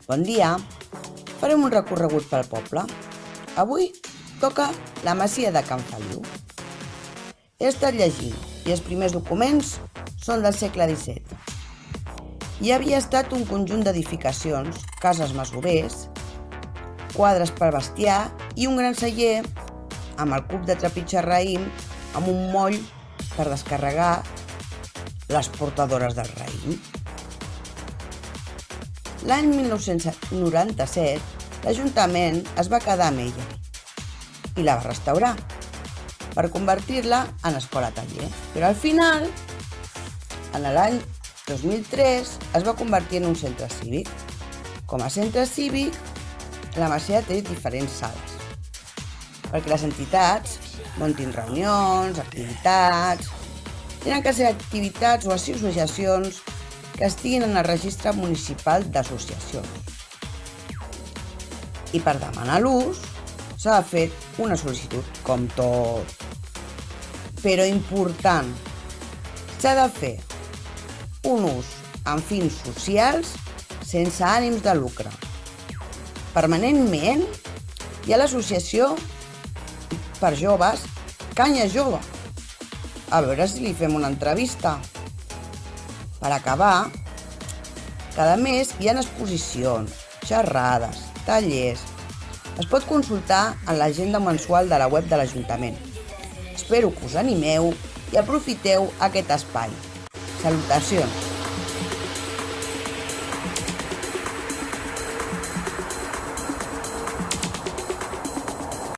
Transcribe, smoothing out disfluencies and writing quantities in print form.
Bon dia, farem un recorregut pel poble. Avui toca la masia de Can Feliu. He estat llegint i els primers documents són del segle XVII. Hi havia estat un conjunt d'edificacions, cases masovers, quadres per bestiar i un gran celler amb el cup de trepitjar raïm amb un moll per descarregar les portadores del raïm. L'any 1997, l'Ajuntament es va quedar amb ella i la va restaurar per convertir-la en escola-taller. Però al final, en l'any 2003, es va convertir en un centre cívic. Com a centre cívic, la masia té diferents sales, perquè les entitats muntin reunions, activitats. Tenen que ser activitats o associacions que estiguin en el registre municipal d'associacions. I per demanar l'ús s'ha de fer una sol·licitud, com tot. Però important, s'ha de fer un ús amb fins socials sense ànims de lucre. Permanentment hi ha l'associació per joves Canya Jove. A veure si li fem una entrevista. Per acabar, cada mes hi ha exposicions, xerrades, tallers. Es pot consultar en l'agenda mensual de la web de l'Ajuntament. Espero que us animeu i aprofiteu aquest espai. Salutacions!